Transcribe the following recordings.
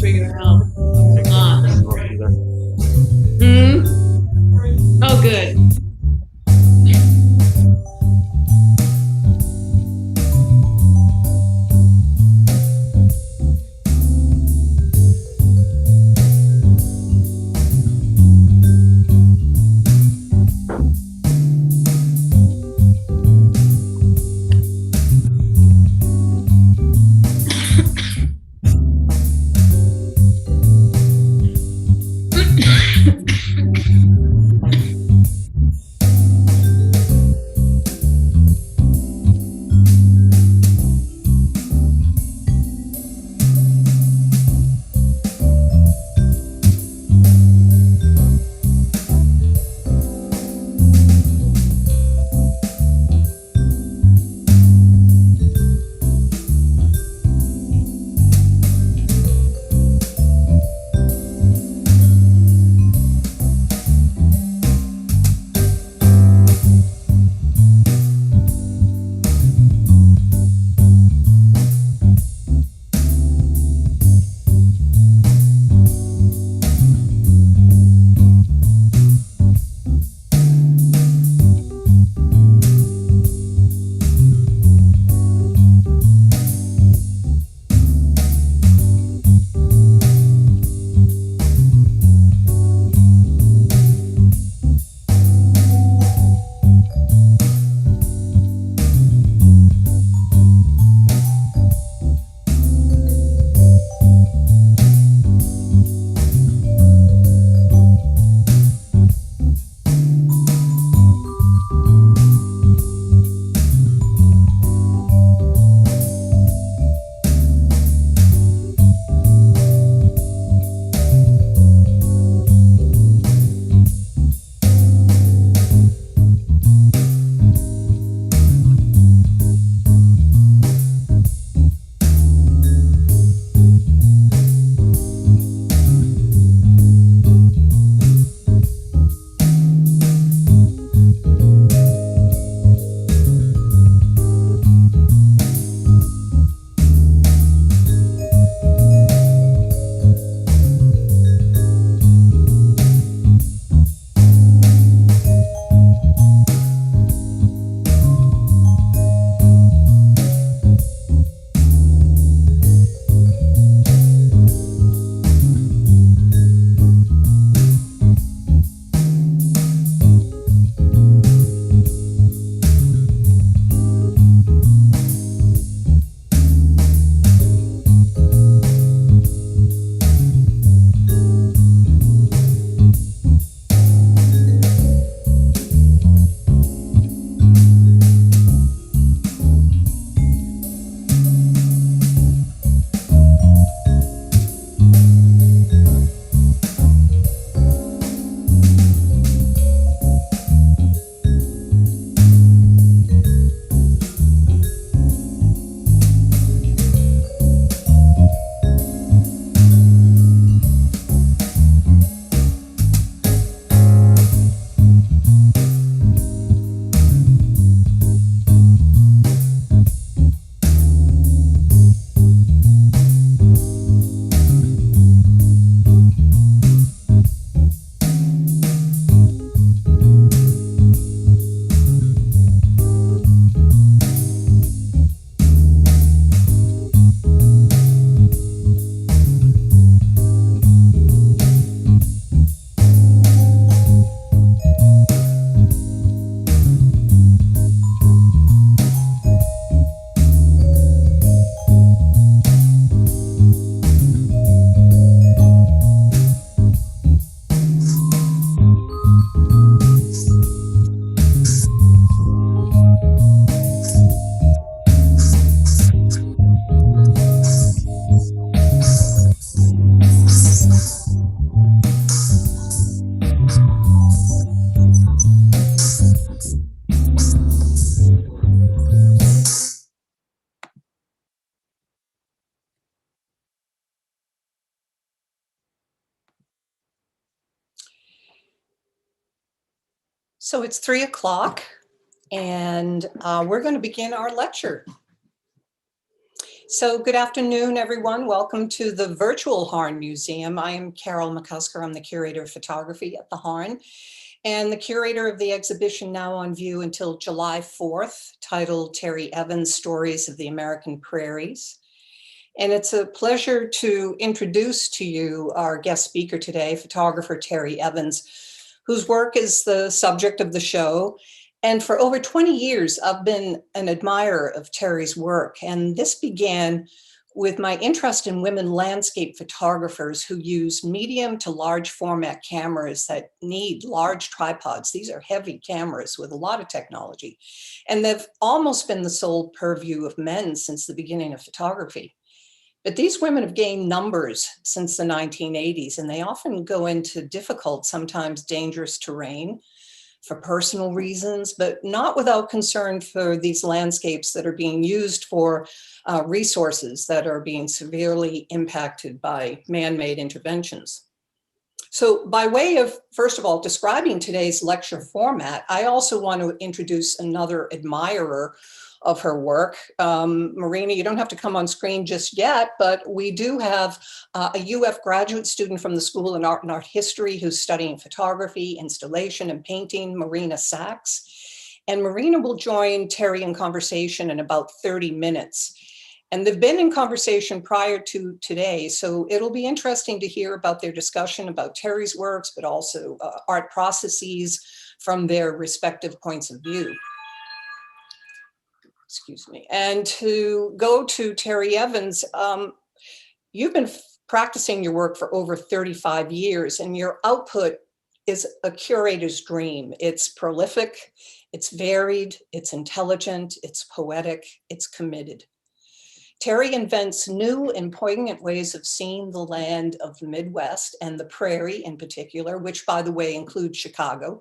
figure out. Oh, good. So it's 3 o'clock and we're going to begin our lecture. So good afternoon, everyone. Welcome to the virtual Harn Museum. I am Carol McCusker. I'm the curator of photography at the Harn and the curator of the exhibition now on view until July 4th, titled Terry Evans, Stories of the American Prairies. And it's a pleasure to introduce to you our guest speaker today, photographer Terry Evans, whose work is the subject of the show. And for over 20 years, I've been an admirer of Terry's work. And this began with my interest in women landscape photographers who use medium to large format cameras that need large tripods. These are heavy cameras with a lot of technology. And they've almost been the sole purview of men since the beginning of photography. But these women have gained numbers since the 1980s, and they often go into difficult, sometimes dangerous terrain for personal reasons, but not without concern for these landscapes that are being used for resources that are being severely impacted by man-made interventions. So by way of, first of all, describing today's lecture format, I also want to introduce another admirer of her work. Marina, you don't have to come on screen just yet, but we do have a UF graduate student from the School of Art and Art History who's studying photography, installation, and painting, Marina Sachs. And Marina will join Terry in conversation in about 30 minutes. And they've been in conversation prior to today, so it'll be interesting to hear about their discussion about Terry's works, but also art processes from their respective points of view. Excuse me. And to go to Terry Evans, you've been practicing your work for over 35 years, and your output is a curator's dream. It's prolific, it's varied, it's intelligent, it's poetic, it's committed. Terry invents new and poignant ways of seeing the land of the Midwest and the Prairie in particular, which, by the way, includes Chicago,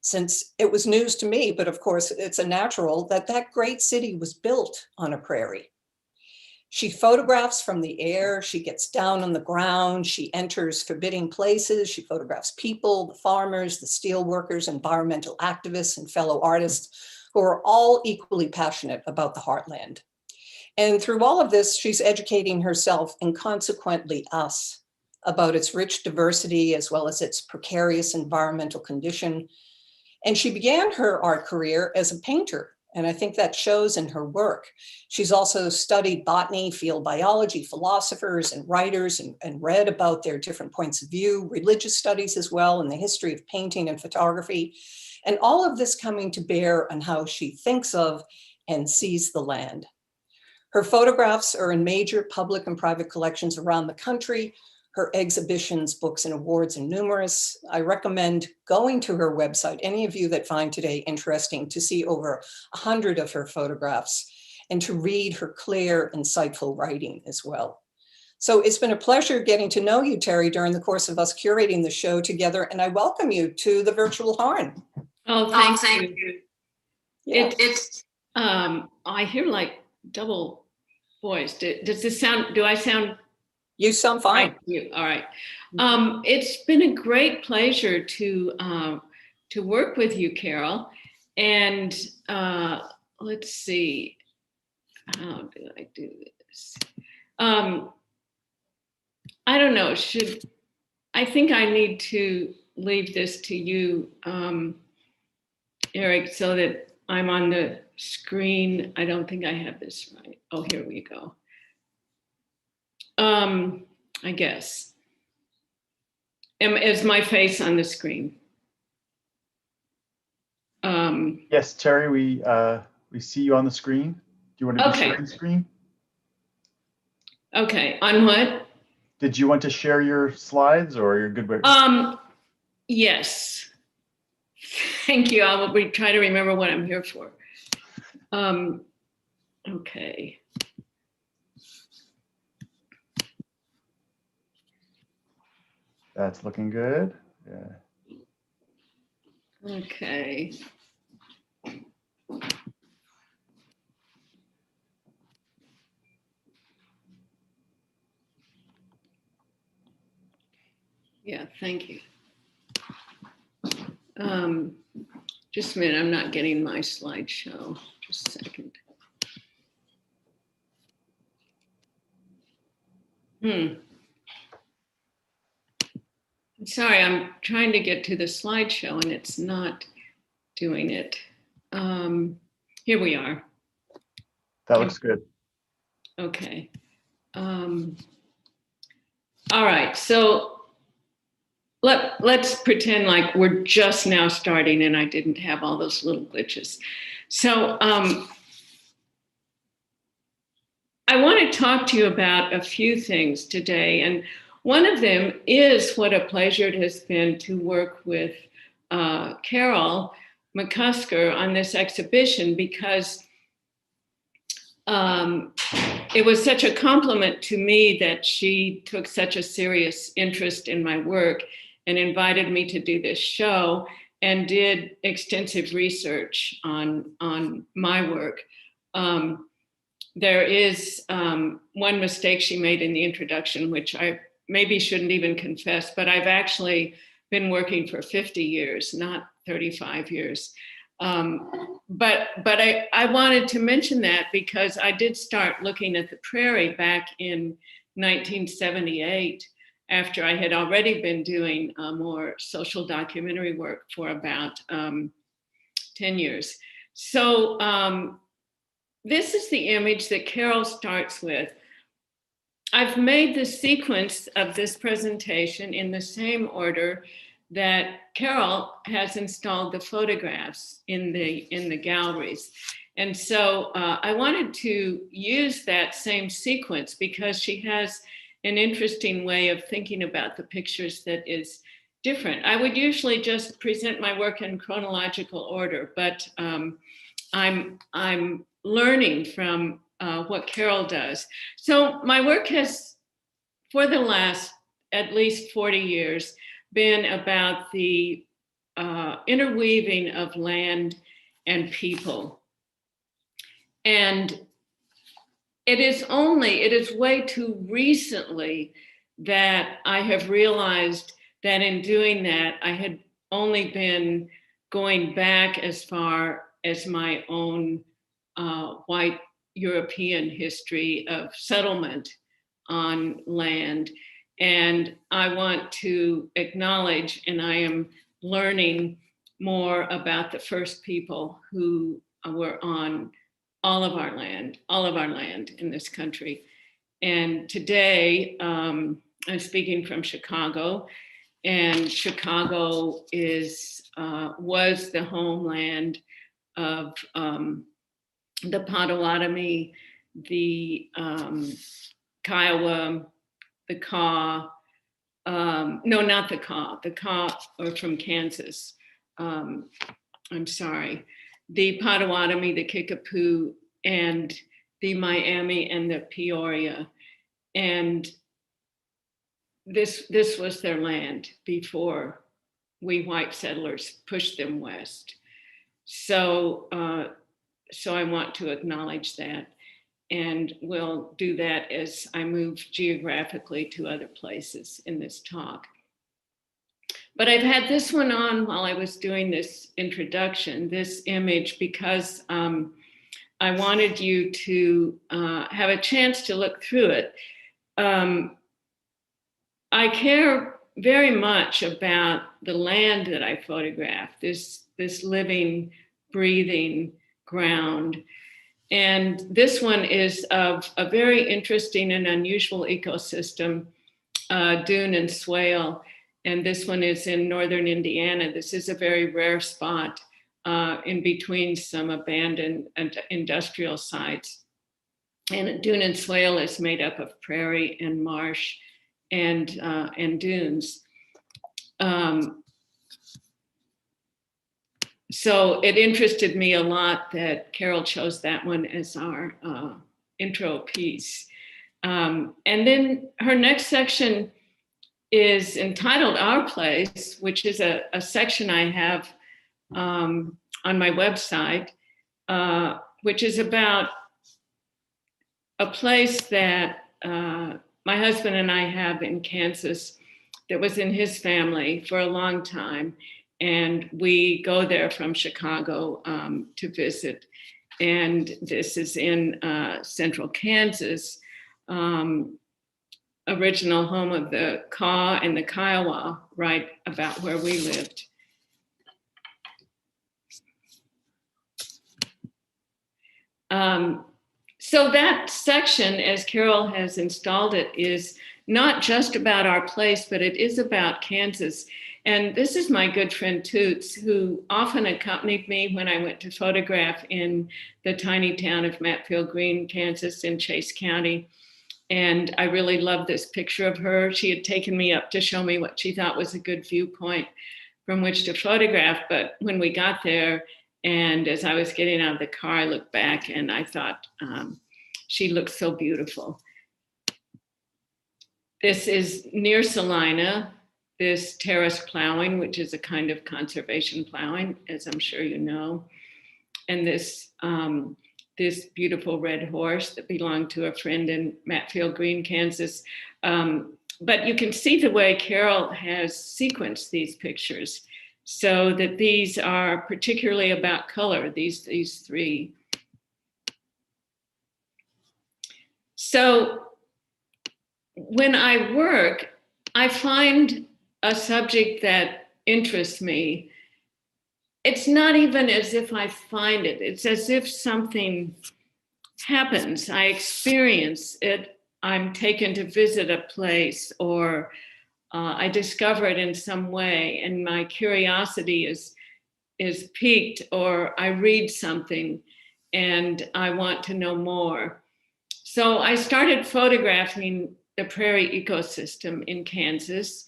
since it was news to me, but of course it's a natural that that great city was built on a prairie. She photographs from the air, she gets down on the ground, she enters forbidding places, she photographs people, the farmers, the steel workers, environmental activists, and fellow artists who are all equally passionate about the heartland. And through all of this, she's educating herself and consequently us about its rich diversity as well as its precarious environmental condition. And she began her art career as a painter, and I think that shows in her work. She's also studied botany, field biology, philosophers and writers, and read about their different points of view, religious studies as well, and the history of painting and photography. And all of this coming to bear on how she thinks of and sees the land. Her photographs are in major public and private collections around the country. Her exhibitions, books, and awards are numerous. I recommend going to her website, any of you that find today interesting, to see over 100 of her photographs and to read her clear, insightful writing as well. So it's been a pleasure getting to know you, Terry, during the course of us curating the show together, and I welcome you to the virtual Harn. Oh, thank you. Yes. I hear like double voice. Does this sound, do I sound? You sound fine. Right. All right. It's been a great pleasure to work with you, Carol. And let's see, how do I do this? I don't know. I think I need to leave this to you, Eric, so that I'm on the screen. I don't think I have this right. Oh, here we go. I guess. Is my face on the screen? Yes, Terry, we see you on the screen. Do you want to be sharing the screen? Okay, on what? Did you want to share your slides or you're good with? Yes. Thank you. I will try to remember what I'm here for. Okay. That's looking good. Yeah. Okay. Yeah, thank you. Just a minute, I'm not getting my slideshow. Just a second. Sorry, I'm trying to get to the slideshow and it's not doing it. Here we are. That looks good. Okay. All right, so let's pretend like we're just now starting and I didn't have all those little glitches. So I want to talk to you about a few things today. And one of them is what a pleasure it has been to work with Carol McCusker on this exhibition, because it was such a compliment to me that she took such a serious interest in my work and invited me to do this show and did extensive research on my work. There is one mistake she made in the introduction, which I maybe shouldn't even confess, but I've actually been working for 50 years, not 35 years. But I wanted to mention that because I did start looking at the Prairie back in 1978, after I had already been doing more social documentary work for about 10 years. So this is the image that Carol starts with. I've made the sequence of this presentation in the same order that Carol has installed the photographs in the galleries. And so I wanted to use that same sequence because she has an interesting way of thinking about the pictures that is different. I would usually just present my work in chronological order, but I'm learning from what Carol does. So my work has, for the last at least 40 years, been about the interweaving of land and people. And it is way too recently that I have realized that in doing that, I had only been going back as far as my own white European history of settlement on land. And I want to acknowledge, and I am learning more about the first people who were on all of our land in this country. And today, I'm speaking from Chicago, and Chicago was the homeland of the Potawatomi, the Kiowa, the Kaw, no, not the Kaw. The Kaw are from Kansas. I'm sorry. The Potawatomi, the Kickapoo, and the Miami and the Peoria. And this was their land before we white settlers pushed them west. So I want to acknowledge that. And we'll do that as I move geographically to other places in this talk. But I've had this one on while I was doing this introduction, this image, because I wanted you to have a chance to look through it. I care very much about the land that I photograph, this living, breathing ground. And this one is of a very interesting and unusual ecosystem, dune and swale. And this one is in northern Indiana. This is a very rare spot in between some abandoned industrial sites. And dune and swale is made up of prairie and marsh and dunes. So it interested me a lot that Carol chose that one as our intro piece. And then her next section is entitled Our Place, which is a section I have on my website, which is about a place that my husband and I have in Kansas that was in his family for a long time. And we go there from Chicago to visit. And this is in central Kansas. original home of the Kaw and the Kiowa, right about where we lived. So that section, as Carol has installed it, is not just about our place, but it is about Kansas. And this is my good friend Toots, who often accompanied me when I went to photograph in the tiny town of Matfield Green, Kansas, in Chase County. And I really loved this picture of her. She had taken me up to show me what she thought was a good viewpoint from which to photograph. But when we got there, and as I was getting out of the car, I looked back and I thought, she looked so beautiful. This is near Salina, this terrace plowing, which is a kind of conservation plowing, as I'm sure you know. And this, this beautiful red horse that belonged to a friend in Matfield Green, Kansas. But you can see the way Carol has sequenced these pictures so that these are particularly about color, these three. So when I work, I find a subject that interests me. It's not even as if I find it. It's as if something happens. I experience it. I'm taken to visit a place, or I discover it in some way, and my curiosity is piqued, or I read something and I want to know more. So I started photographing the prairie ecosystem in Kansas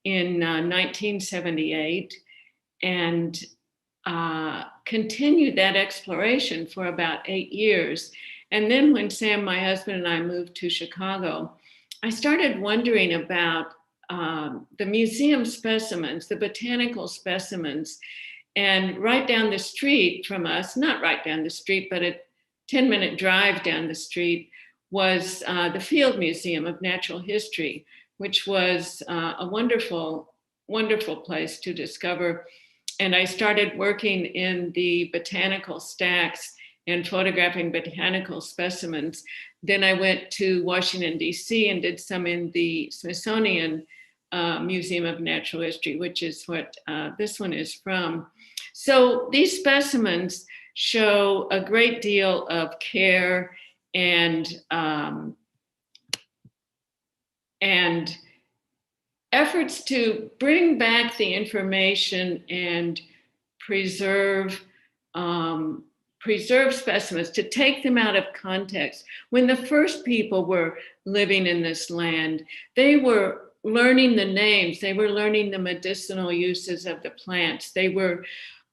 in 1978, and continued that exploration for about 8 years. And then when Sam, my husband, and I moved to Chicago, I started wondering about the museum specimens, the botanical specimens. And right down the street from us, not right down the street, but a 10-minute drive down the street, was the Field Museum of Natural History, which was a wonderful, wonderful place to discover. And I started working in the botanical stacks and photographing botanical specimens. Then I went to Washington, D.C. and did some in the Smithsonian Museum of Natural History, which is what this one is from. So these specimens show a great deal of care and efforts to bring back the information and preserve specimens, to take them out of context. When the first people were living in this land, they were learning the names, they were learning the medicinal uses of the plants. They were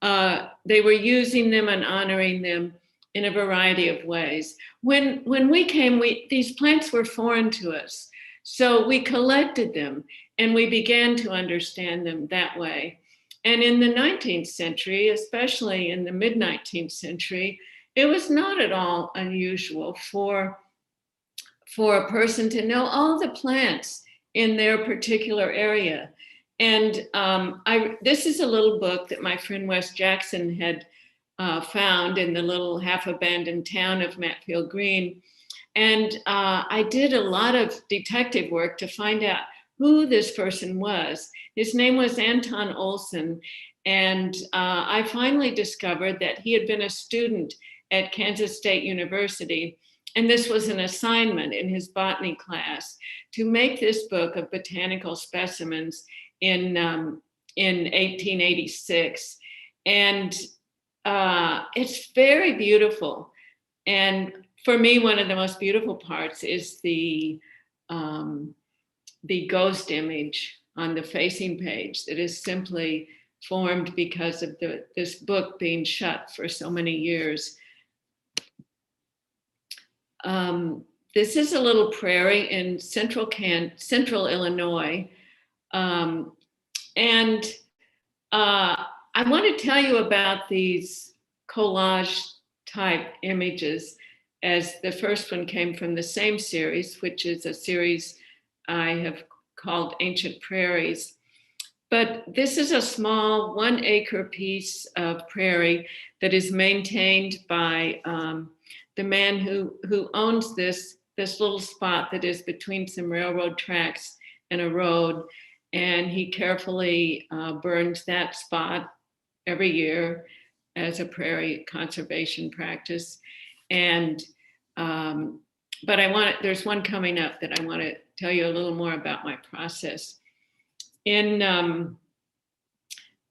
using them and honoring them in a variety of ways. When we came, these plants were foreign to us. So we collected them and we began to understand them that way. And in the 19th century, especially in the mid-19th century, it was not at all unusual for a person to know all the plants in their particular area. And this is a little book that my friend Wes Jackson had found in the little half-abandoned town of Matfield Green. And I did a lot of detective work to find out who this person was. His name was Anton Olson. And I finally discovered that he had been a student at Kansas State University. And this was an assignment in his botany class to make this book of botanical specimens in 1886. And it's very beautiful. And for me, one of the most beautiful parts is the ghost image on the facing page that is simply formed because of this book being shut for so many years. This is a little prairie in central Illinois. And I want to tell you about these collage type images, as the first one came from the same series, which is a series I have called Ancient Prairies. But this is a small 1 acre piece of prairie that is maintained by the man who owns this, this little spot that is between some railroad tracks and a road. And he carefully burns that spot every year as a prairie conservation practice. And, but there's one coming up that I want to tell you a little more about my process. In,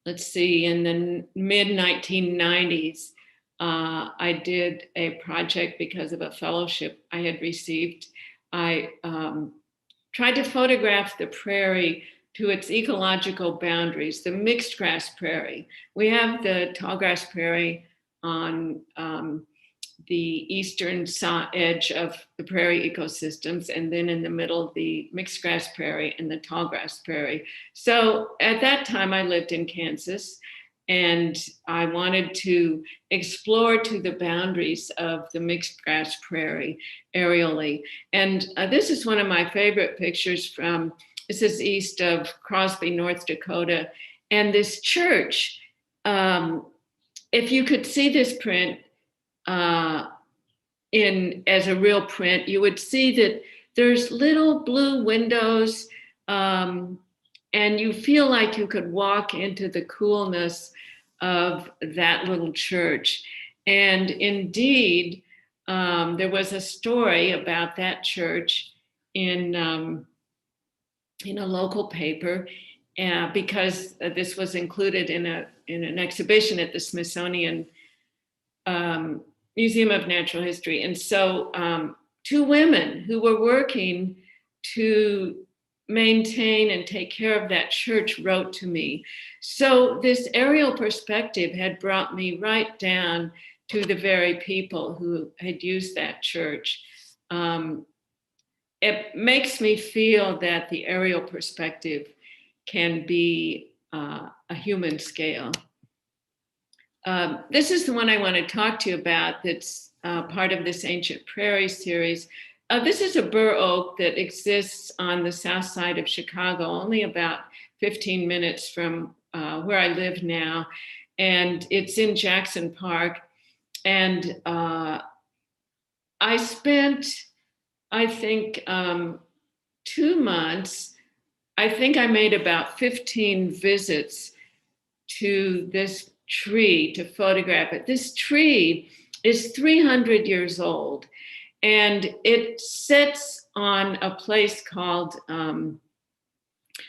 let's see, in the mid 1990s, I did a project because of a fellowship I had received. I tried to photograph the prairie to its ecological boundaries, the mixed grass prairie. We have the tallgrass prairie on the eastern edge of the prairie ecosystems, and then in the middle, the mixed grass prairie and the tallgrass prairie. So at that time, I lived in Kansas, and I wanted to explore to the boundaries of the mixed grass prairie aerially. And this is one of my favorite pictures from, this is east of Crosby, North Dakota. And this church, if you could see this print as a real print, you would see that there's little blue windows, and you feel like you could walk into the coolness of that little church. And indeed, there was a story about that church in a local paper, because this was included in an exhibition at the Smithsonian Museum of Natural History. And so two women who were working to maintain and take care of that church wrote to me. So this aerial perspective had brought me right down to the very people who had used that church. It makes me feel that the aerial perspective can be a human scale. This is the one I want to talk to you about that's part of this Ancient Prairie series. This is a bur oak that exists on the south side of Chicago, only about 15 minutes from where I live now. And it's in Jackson Park. And I spent, I think, 2 months. I think I made about 15 visits to this tree to photograph it. This tree is 300 years old, and it sits on a place called,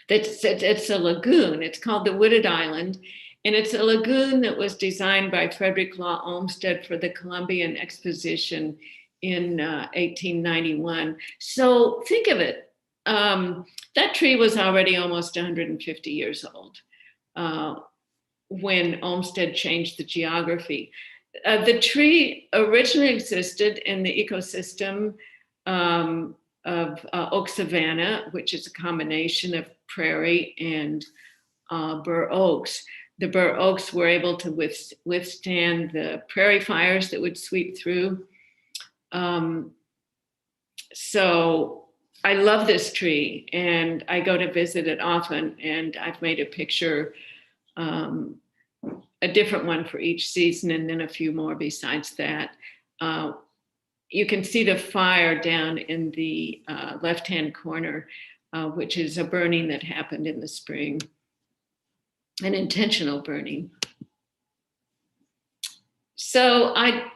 it's a lagoon. It's called the Wooded Island, and it's a lagoon that was designed by Frederick Law Olmsted for the Columbian Exposition in 1891. So think of it. That tree was already almost 150 years old when Olmsted changed the geography. The tree originally existed in the ecosystem of oak savanna, which is a combination of prairie and bur oaks. The bur oaks were able to withstand the prairie fires that would sweep through. So I love this tree, and I go to visit it often, and I've made a picture, a different one for each season, and then a few more besides that. You can see the fire down in the left-hand corner, which is a burning that happened in the spring, an intentional burning. So I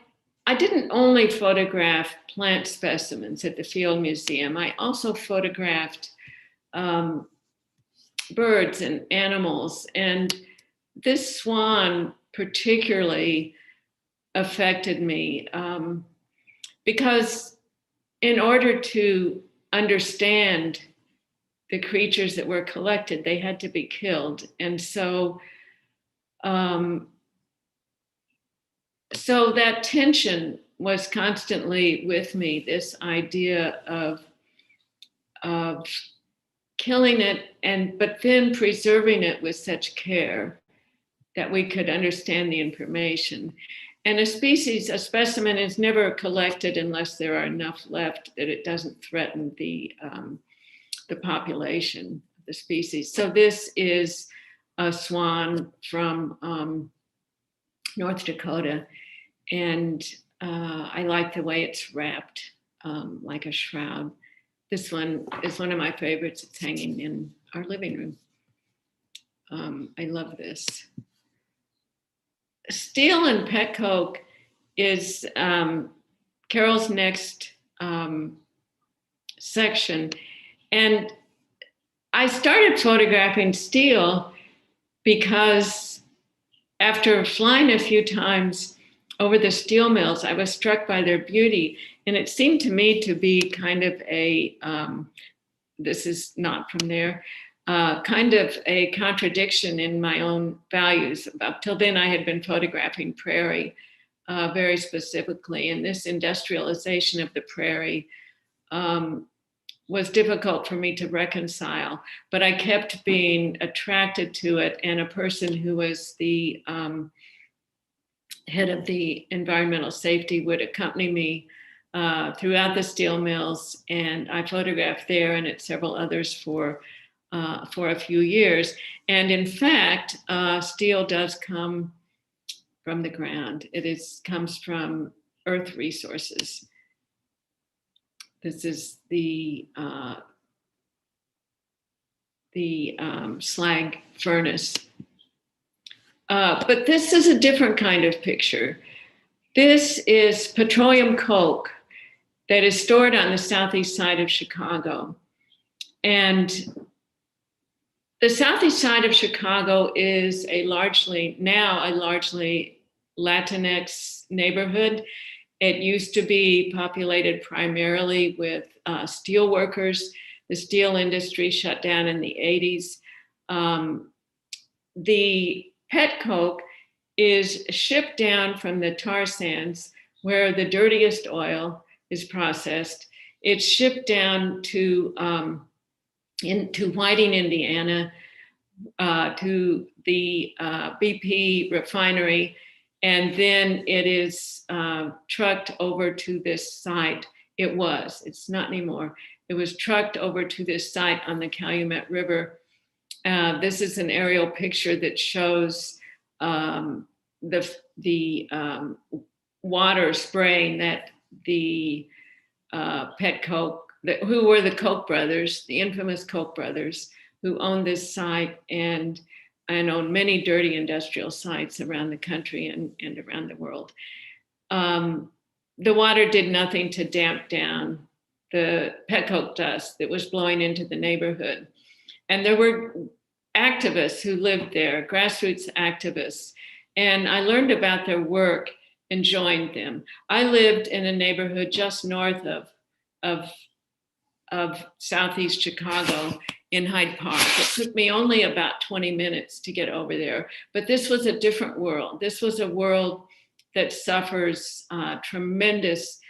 didn't only photograph plant specimens at the Field Museum. I also photographed birds and animals. And this swan particularly affected me because in order to understand the creatures that were collected, they had to be killed. And so that tension was constantly with me, this idea of killing it, but then preserving it with such care that we could understand the information. And a specimen is never collected unless there are enough left that it doesn't threaten the population of the species. So this is a swan from North Dakota, and I like the way it's wrapped. like a shroud. This one is one of my favorites. It's hanging in our living room. I love this. Steel and Petcoke is Carol's next section. And I started photographing steel because after flying a few times over the steel mills, I was struck by their beauty. And it seemed to me to be kind of a, this is not from there, kind of a contradiction in my own values. Up till then, I had been photographing prairie very specifically, and this industrialization of the prairie was difficult for me to reconcile, but I kept being attracted to it, and a person who was the head of the environmental safety would accompany me throughout the steel mills, and I photographed there and at several others for a few years. And in fact, steel does come from the ground. It comes from earth resources. This is the slag furnace. But this is a different kind of picture. This is petroleum coke that is stored on the southeast side of Chicago. And the southeast side of Chicago is now a largely Latinx neighborhood. It used to be populated primarily with steel workers. The steel industry shut down in the 80s. The Petcoke is shipped down from the tar sands where the dirtiest oil is processed. It's shipped down to Whiting, Indiana, to the BP refinery, and then it is trucked over to this site. It's not anymore. It was trucked over to this site on the Calumet River. This is an aerial picture that shows the water spraying that the Petcoke, who were the Koch brothers, the infamous Koch brothers, who owned this site and owned many dirty industrial sites around the country and around the world. The water did nothing to damp down the Petcoke dust that was blowing into the neighborhood. And there were activists who lived there, grassroots activists. And I learned about their work and joined them. I lived in a neighborhood just north of Southeast Chicago in Hyde Park. It took me only about 20 minutes to get over there, but this was a different world. This was a world that suffers tremendous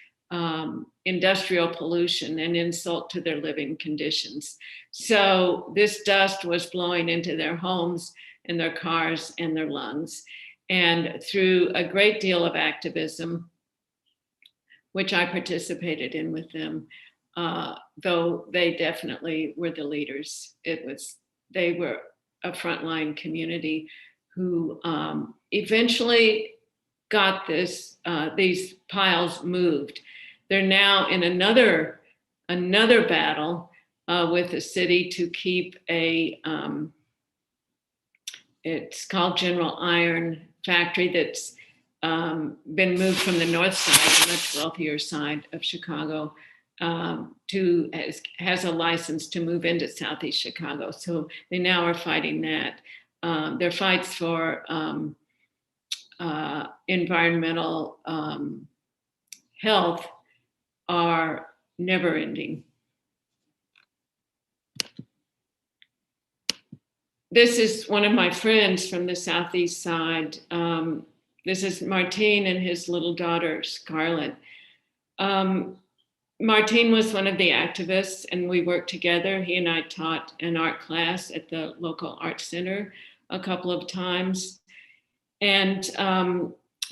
industrial pollution and insult to their living conditions. So this dust was blowing into their homes and their cars and their lungs. And through a great deal of activism, which I participated in with them, though they definitely were the leaders. They were a frontline community who eventually got these piles moved. They're now in another battle with the city to keep it's called General Iron Factory that's been moved from the north side, the much wealthier side of Chicago, has a license to move into Southeast Chicago. So they now are fighting that. Their fights for environmental health are never ending. This is one of my friends from the Southeast side. This is Martin and his little daughter, Scarlett. Martin was one of the activists, and we worked together. He and I taught an art class at the local art center a couple of times. And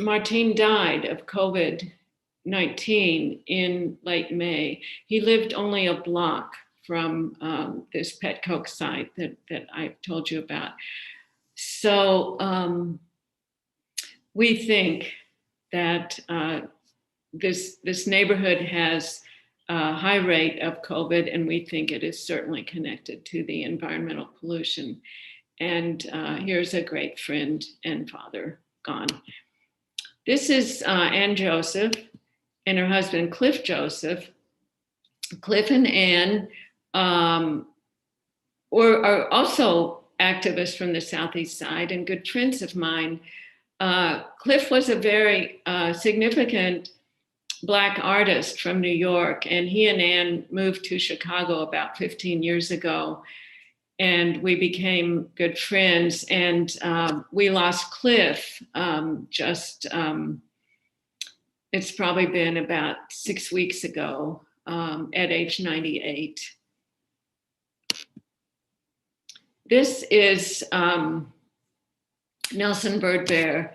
Martin died of COVID-19 in late May. He lived only a block from this Petcoke site that I've told you about. So we think that this neighborhood has high rate of COVID, and we think it is certainly connected to the environmental pollution. And here's a great friend and father gone. This is Ann Joseph and her husband, Cliff Joseph. Cliff and Ann are also activists from the Southeast Side and good friends of mine. Cliff was a very significant Black artist from New York, and he and Ann moved to Chicago about 15 years ago, and we became good friends. And we lost Cliff it's probably been about 6 weeks ago at age 98. This is Nelson Birdbear.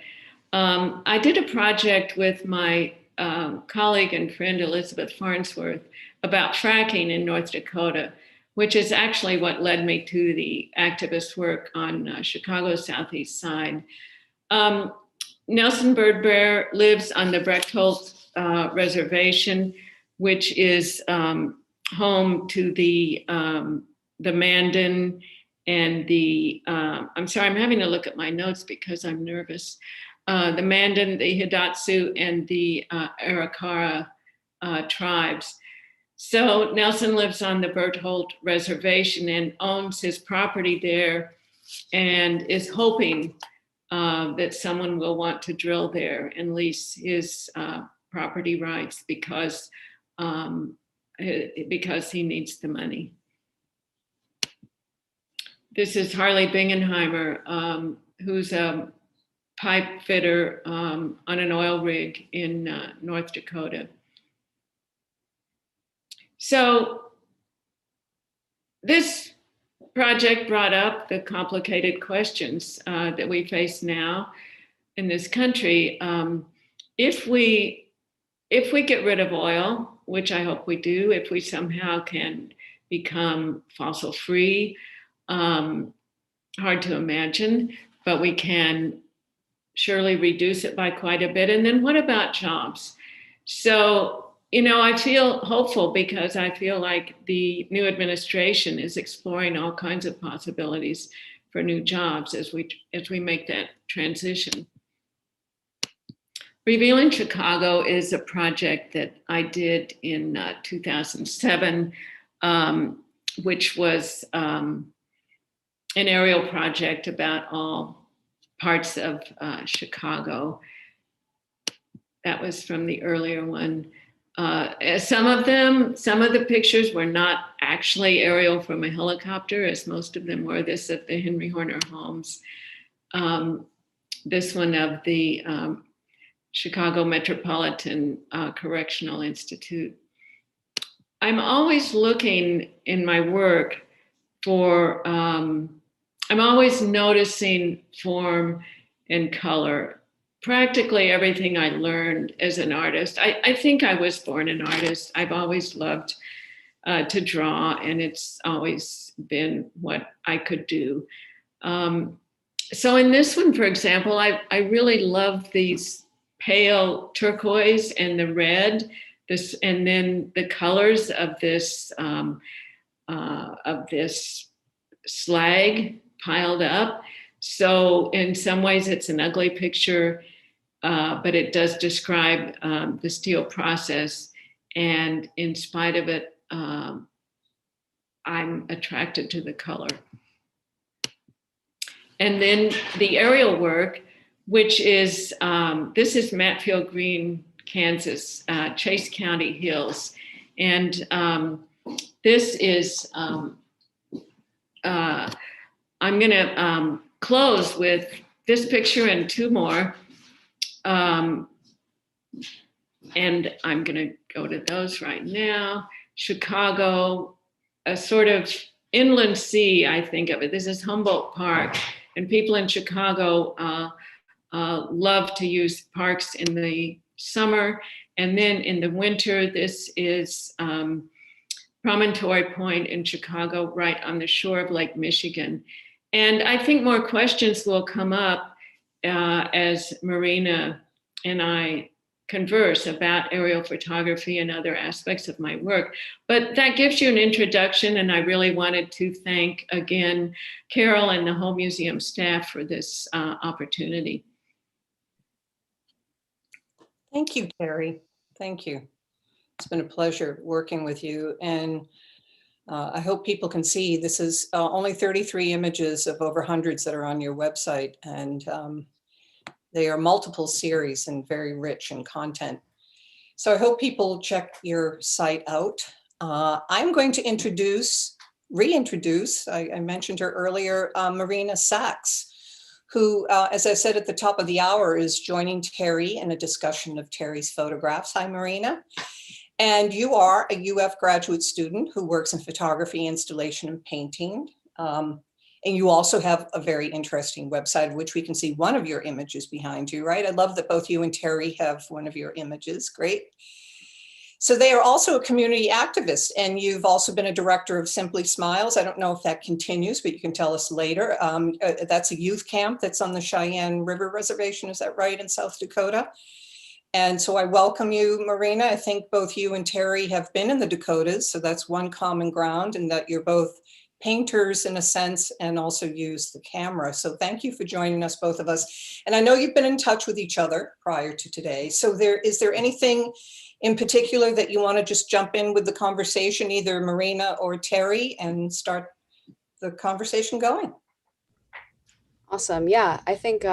I did a project with my colleague and friend Elizabeth Farnsworth about fracking in North Dakota, which is actually what led me to the activist work on Chicago's Southeast Side. Nelson Birdbear lives on the Brechtholt Reservation, which is home to the Mandan and the, I'm sorry, I'm having to look at my notes because I'm nervous. The Mandan, the Hidatsu, and the Arikara tribes. So Nelson lives on the Berthold Reservation and owns his property there and is hoping that someone will want to drill there and lease his property rights because he needs the money. This is Harley Bingenheimer, who's a pipe fitter on an oil rig in North Dakota. So this project brought up the complicated questions that we face now in this country. If we get rid of oil, which I hope we do, if we somehow can become fossil free, hard to imagine, but we can surely reduce it by quite a bit. And then what about jobs? So, you know, I feel hopeful because I feel like the new administration is exploring all kinds of possibilities for new jobs as we make that transition. Revealing Chicago is a project that I did in 2007, which was an aerial project about all parts of Chicago. That was from the earlier one. Some of the pictures were not actually aerial from a helicopter, as most of them were. This at the Henry Horner Homes. This one of the Chicago Metropolitan Correctional Institute. I'm always looking in my work for, I'm always noticing form and color. Practically everything I learned as an artist. I think I was born an artist. I've always loved to draw, and it's always been what I could do. So in this one, for example, I really love these pale turquoise and the red, and then the colors of this slag piled up. So in some ways it's an ugly picture, but it does describe the steel process. And in spite of it, I'm attracted to the color. And then the aerial work, which is, this is Matfield Green, Kansas, Chase County Hills. And this is, I'm gonna close with this picture and two more. And I'm gonna go to those right now. Chicago, a sort of inland sea, I think of it. This is Humboldt Park, and people in Chicago love to use parks in the summer. And then in the winter, this is Promontory Point in Chicago, right on the shore of Lake Michigan. And I think more questions will come up as Marina and I converse about aerial photography and other aspects of my work. But that gives you an introduction, and I really wanted to thank again Carol and the whole museum staff for this opportunity. Thank you, Terry. Thank you. It's been a pleasure working with you, and I hope people can see this is only 33 images of over hundreds that are on your website, and they are multiple series and very rich in content. So I hope people check your site out. I'm going to reintroduce, I mentioned her earlier, Marina Sachs, who, as I said at the top of the hour, is joining Terry in a discussion of Terry's photographs. Hi, Marina. And you are a UF graduate student who works in photography, installation, and painting. And you also have a very interesting website, which we can see one of your images behind you, right? I love that both you and Terry have one of your images. Great. So they are also a community activist, and you've also been a director of Simply Smiles. I don't know if that continues, but you can tell us later. That's a youth camp that's on the Cheyenne River Reservation, is that right, in South Dakota? And so I welcome you, Marina. I think both you and Terry have been in the Dakotas, so that's one common ground, and that you're both painters in a sense and also use the camera. So thank you for joining us, both of us. And I know you've been in touch with each other prior to today. So is there anything in particular that you want to just jump in with the conversation, either Marina or Terry, and start the conversation going? Awesome. Yeah, I think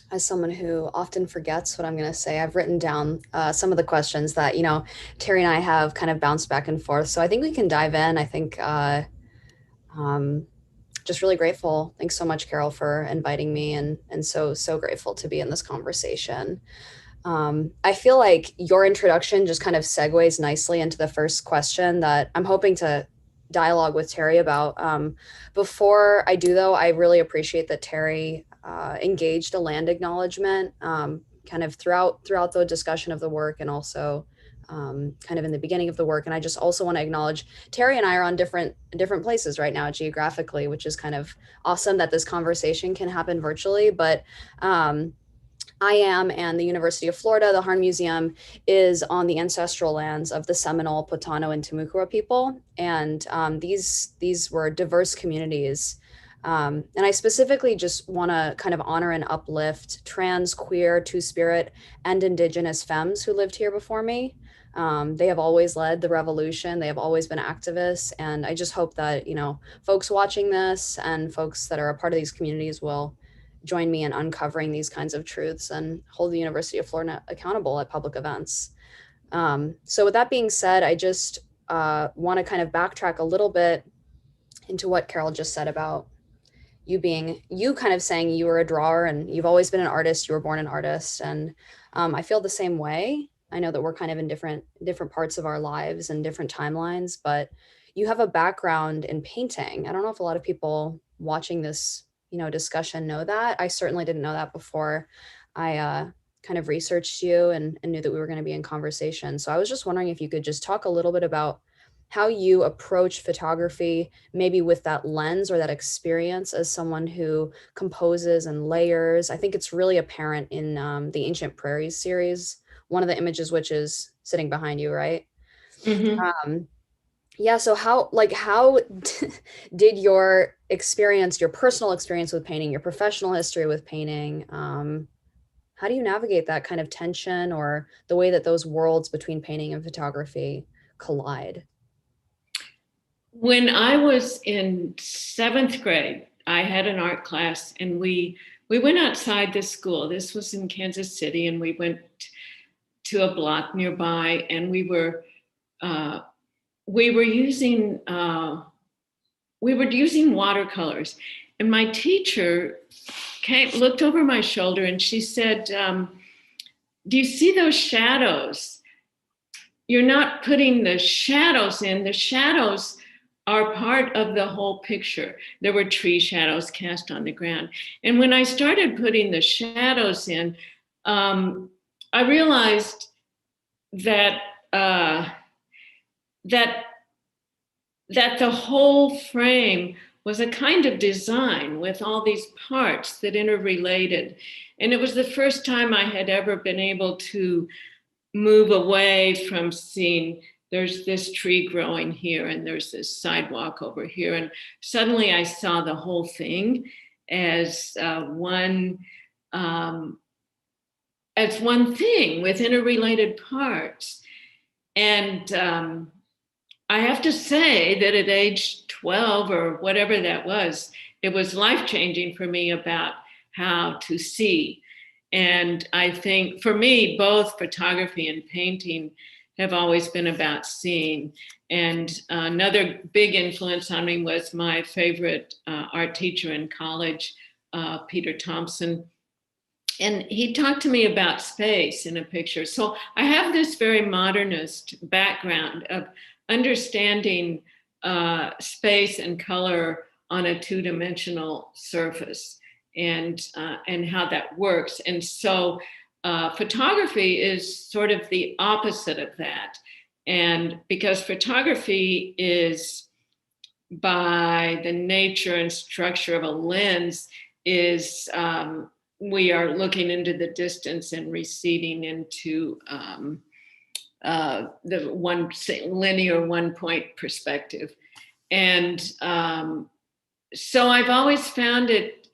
as someone who often forgets what I'm going to say, I've written down some of the questions that, Terry and I have kind of bounced back and forth. So I think we can dive in. I think just really grateful. Thanks so much, Carol, for inviting me, and so grateful to be in this conversation. I feel like your introduction just kind of segues nicely into the first question that I'm hoping to dialogue with Terry about. Before I do, though, I really appreciate that Terry engaged a land acknowledgement kind of throughout the discussion of the work, and also kind of in the beginning of the work. And I just also want to acknowledge Terry and I are on different places right now geographically, which is kind of awesome that this conversation can happen virtually. But I am, and the University of Florida, the Harn Museum, is on the ancestral lands of the Seminole, Potano, and Timucua people. And these were diverse communities. And I specifically just want to kind of honor and uplift trans, queer, two-spirit, and indigenous femmes who lived here before me. They have always led the revolution. They have always been activists. And I just hope that, folks watching this and folks that are a part of these communities will join me in uncovering these kinds of truths and hold the University of Florida accountable at public events. So with that being said, I just want to kind of backtrack a little bit into what Carol just said about you kind of saying you were a drawer and you've always been an artist, you were born an artist. And I feel the same way. I know that we're kind of in different parts of our lives and different timelines, but you have a background in painting. I don't know if a lot of people watching this discussion know that. I certainly didn't know that before I kind of researched you and knew that we were going to be in conversation. So I was just wondering if you could just talk a little bit about how you approach photography, maybe with that lens or that experience as someone who composes and layers. I think it's really apparent in the Ancient Prairies series, one of the images which is sitting behind you, right? Mm-hmm. Yeah. So how did your experience, your personal experience with painting, your professional history with painting, how do you navigate that kind of tension or the way that those worlds between painting and photography collide? When I was in 7th grade, I had an art class, and we went outside the school. This was in Kansas City, and we went to a block nearby, and we were using watercolors. And my teacher looked over my shoulder, and she said, "Do you see those shadows? You're not putting the shadows in. The shadows are part of the whole picture." There were tree shadows cast on the ground. And when I started putting the shadows in, I realized that that the whole frame was a kind of design with all these parts that interrelated. And it was the first time I had ever been able to move away from seeing there's this tree growing here and there's this sidewalk over here. And suddenly I saw the whole thing as one thing with interrelated parts. And I have to say that at age 12 or whatever that was, it was life-changing for me about how to see. And I think for me, both photography and painting have always been about seeing. And another big influence on me was my favorite art teacher in college, Peter Thompson. And he talked to me about space in a picture. So I have this very modernist background of understanding space and color on a two-dimensional surface and how that works. And so photography is sort of the opposite of that. And because photography is, by the nature and structure of a lens, is we are looking into the distance and receding into the one linear one-point perspective. And so I've always found it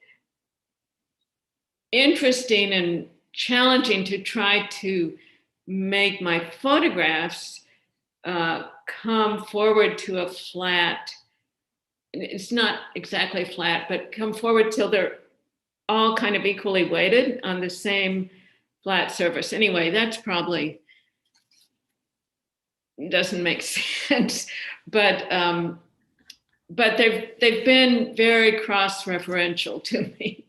interesting and challenging to try to make my photographs come forward to a flat, it's not exactly flat, but come forward till they're all kind of equally weighted on the same flat surface. Anyway, that's probably doesn't make sense, but they've been very cross-referential to me.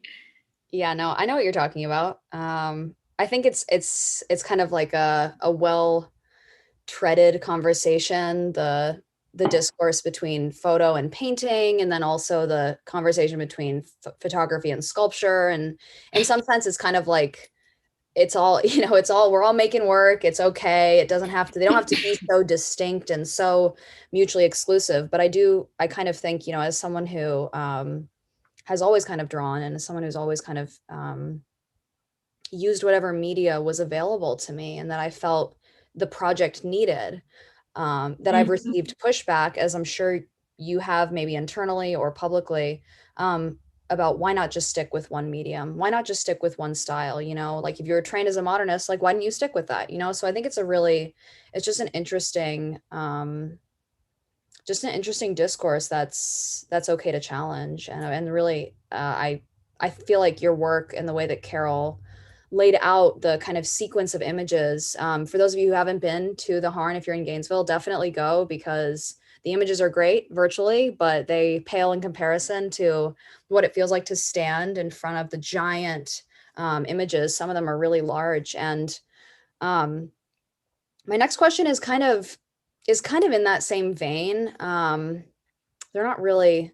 Yeah, no, I know what you're talking about. I think it's kind of like a well-treaded conversation, the discourse between photo and painting, and then also the conversation between photography and sculpture. And in some sense, it's kind of like it's all, we're all making work. It's okay. It doesn't have to, they don't have to be so distinct and so mutually exclusive. But I kind of think, as someone who has always kind of drawn, and as someone who's always kind of used whatever media was available to me and that I felt the project needed, that I've received pushback, as I'm sure you have, maybe internally or publicly, about why not just stick with one medium? Why not just stick with one style? Like if you're trained as a modernist, like why didn't you stick with that? So I think it's just an interesting, discourse that's okay to challenge. And really, I feel like your work and the way that Carol laid out the kind of sequence of images, for those of you who haven't been to the Harn, if you're in Gainesville, definitely go, because the images are great virtually, but they pale in comparison to what it feels like to stand in front of the giant images. Some of them are really large. And my next question is kind of in that same vein. They're not really,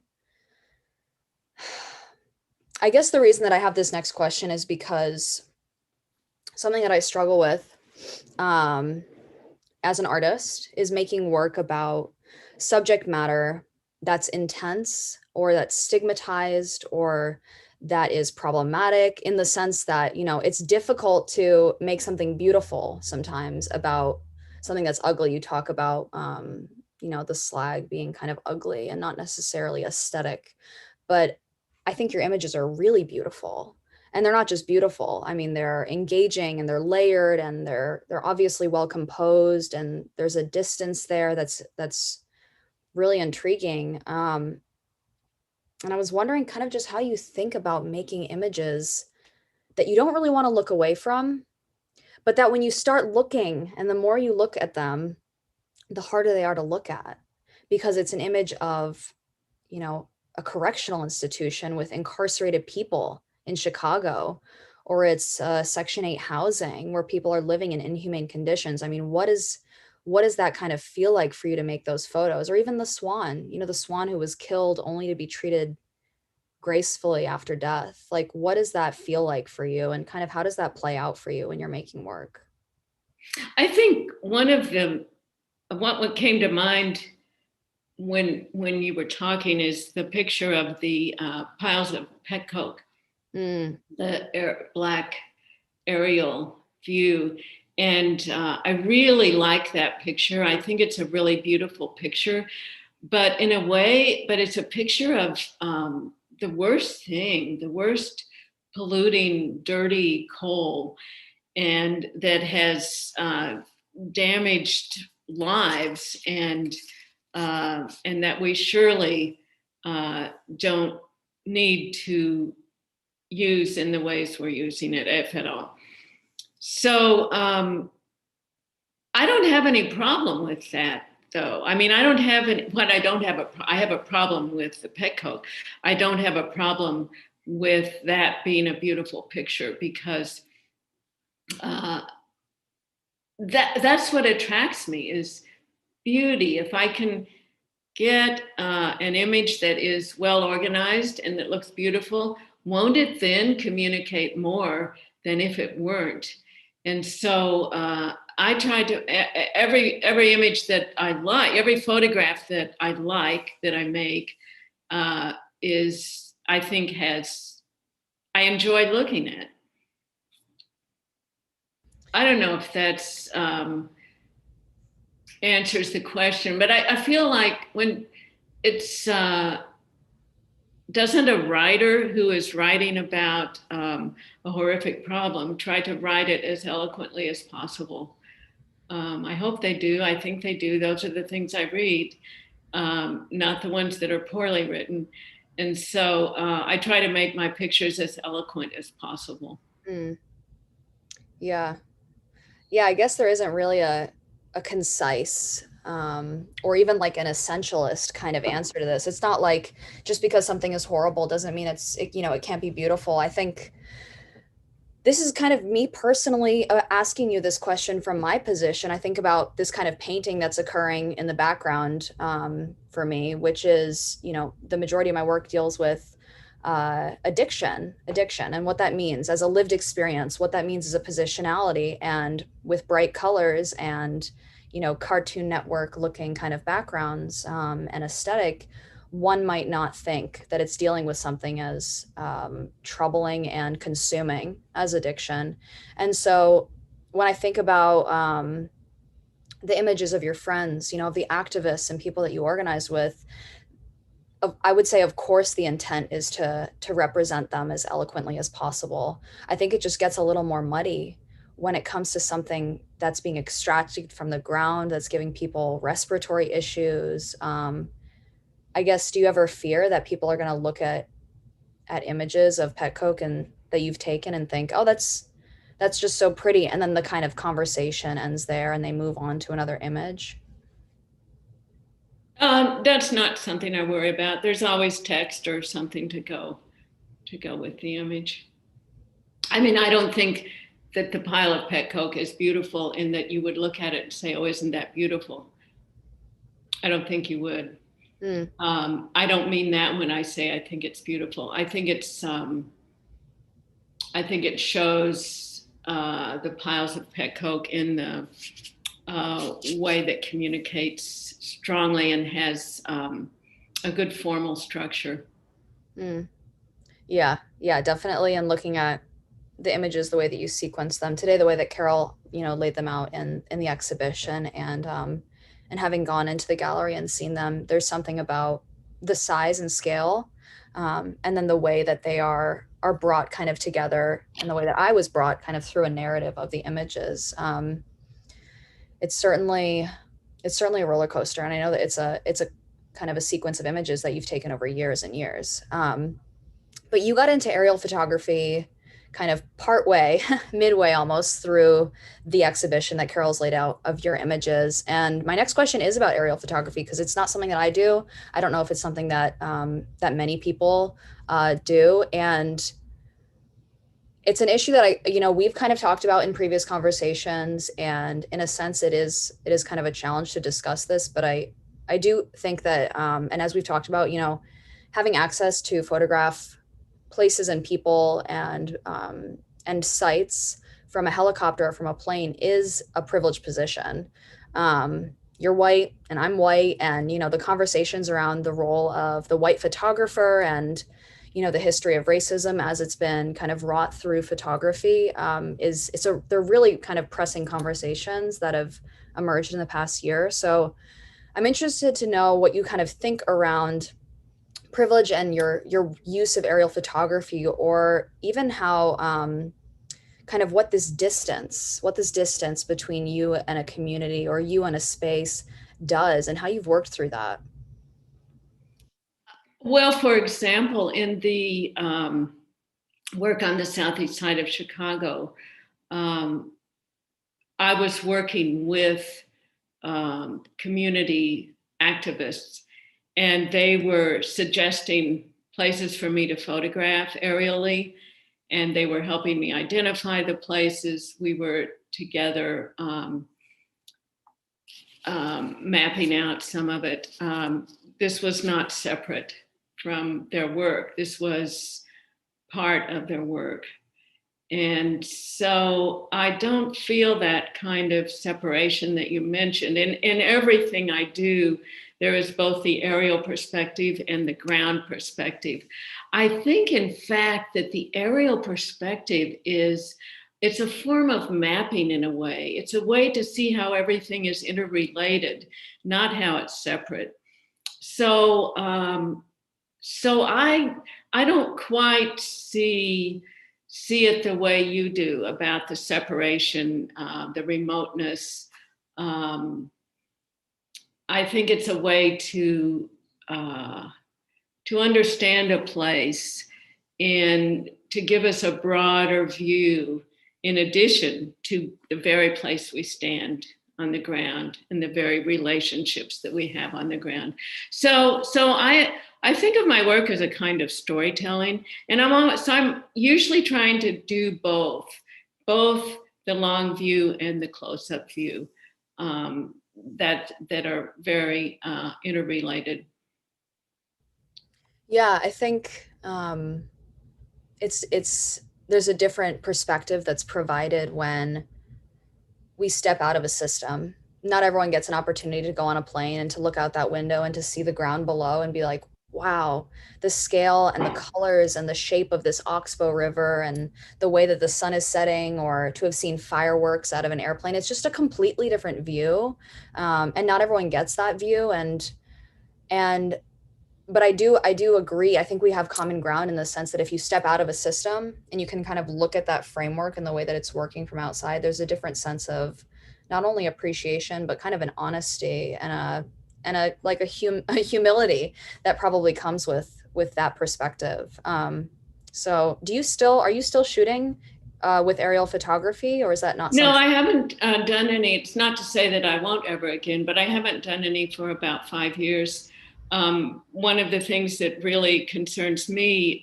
I guess the reason that I have this next question is because something that I struggle with as an artist is making work about subject matter that's intense or that's stigmatized or that is problematic, in the sense that, it's difficult to make something beautiful sometimes about something that's ugly. You talk about, the slag being kind of ugly and not necessarily aesthetic, but I think your images are really beautiful. And they're not just beautiful. I mean, they're engaging and they're layered and they're obviously well composed, and there's a distance there that's really intriguing. And I was wondering kind of just how you think about making images that you don't really want to look away from, but that when you start looking, and the more you look at them, the harder they are to look at, because it's an image of, a correctional institution with incarcerated people in Chicago, or it's Section 8 housing where people are living in inhumane conditions. I mean, what does that kind of feel like for you to make those photos? Or even the swan, the swan who was killed only to be treated gracefully after death. Like, what does that feel like for you? And kind of how does that play out for you when you're making work? I think one of them, what came to mind when you were talking is the picture of the piles of Petcoke, the black aerial view. And I really like that picture. I think it's a really beautiful picture, but in a way, but it's a picture of the worst thing, the worst polluting, dirty coal, and that has damaged lives, and that we surely don't need to use in the ways we're using it, if at all. So I don't have any problem with that, though. I mean, I don't have any, what I don't have I have a problem with the Petcoke. I don't have a problem with that being a beautiful picture, because that's what attracts me, is beauty. If I can get an image that is well organized and that looks beautiful, won't it then communicate more than if it weren't? And so I try to, every image that I like, every photograph that I like, that I make, is, I think I enjoy looking at. I don't know if that's answers the question, but I feel like when it's, doesn't a writer who is writing about a horrific problem try to write it as eloquently as possible? I hope they do. I think they do. Those are the things I read, not the ones that are poorly written. And so I try to make my pictures as eloquent as possible. Yeah. Yeah, I guess there isn't really a concise or even like an essentialist kind of answer to this. It's not like just because something is horrible doesn't mean it can't be beautiful. I think this is kind of me personally asking you this question from my position. I think about this kind of painting that's occurring in the background for me, which is, the majority of my work deals with addiction and what that means as a lived experience, what that means as a positionality, and with bright colors and, Cartoon Network looking kind of backgrounds and aesthetic, one might not think that it's dealing with something as troubling and consuming as addiction. And so when I think about the images of your friends, of the activists and people that you organize with, I would say, of course, the intent is to represent them as eloquently as possible. I think it just gets a little more muddy when it comes to something that's being extracted from the ground, that's giving people respiratory issues. I guess, do you ever fear that people are going to look at images of Petcoke and that you've taken and think, oh, that's just so pretty, and then the kind of conversation ends there and they move on to another image? That's not something I worry about. There's always text or something to go with the image. I mean, I don't think that the pile of Petcoke is beautiful in that you would look at it and say, oh, isn't that beautiful? I don't think you would. I don't mean that when I say I think it's beautiful. I think it's, I think it shows the piles of Petcoke in the way that communicates strongly and has a good formal structure. Yeah, definitely. And looking at the images, the way that you sequence them today, the way that Carol, laid them out in the exhibition, and having gone into the gallery and seen them, there's something about the size and scale, and then the way that they are brought kind of together, and the way that I was brought kind of through a narrative of the images. It's certainly a roller coaster, and I know that it's a kind of a sequence of images that you've taken over years and years. But you got into aerial photography kind of partway, midway almost through the exhibition that Carol's laid out of your images. And my next question is about aerial photography, because it's not something that I do. I don't know if it's something that that many people do. And it's an issue that we've kind of talked about in previous conversations. And in a sense, it is kind of a challenge to discuss this. But I do think that, and as we've talked about, having access to photograph places and people and sites from a helicopter or from a plane is a privileged position. you're white and I'm white, and, you know, the conversations around the role of the white photographer and, you know, the history of racism as it's been kind of wrought through photography they're really kind of pressing conversations that have emerged in the past year. So I'm interested to know what you kind of think around privilege and your use of aerial photography, or even how kind of what this distance between you and a community or you and a space does, and how you've worked through that. Well, for example, in the work on the southeast side of Chicago, I was working with community activists, and they were suggesting places for me to photograph aerially, and they were helping me identify the places. We were together mapping out some of it. This was not separate from their work. This was part of their work. And so I don't feel that kind of separation that you mentioned. In everything I do, there is both the aerial perspective and the ground perspective. I think, in fact, that the aerial perspective it's a form of mapping in a way. It's a way to see how everything is interrelated, not how it's separate. So, so I don't quite see it the way you do about the separation, the remoteness. I think it's a way to understand a place and to give us a broader view, in addition to the very place we stand on the ground and the very relationships that we have on the ground. So I think of my work as a kind of storytelling, and I'm usually trying to do both the long view and the close-up view that are very interrelated. Yeah, I think there's a different perspective that's provided when we step out of a system. Not everyone gets an opportunity to go on a plane and to look out that window and to see the ground below and be like, wow, the scale and the colors and the shape of this Oxbow River and the way that the sun is setting, or to have seen fireworks out of an airplane. It's just a completely different view. And not everyone gets that view. But I do agree. I think we have common ground in the sense that if you step out of a system and you can kind of look at that framework and the way that it's working from outside, there's a different sense of not only appreciation, but kind of an honesty and a humility that probably comes with that perspective. So are you still shooting with aerial photography, or is that not? No, I haven't done any. It's not to say that I won't ever again, but I haven't done any for about 5 years. One of the things that really concerns me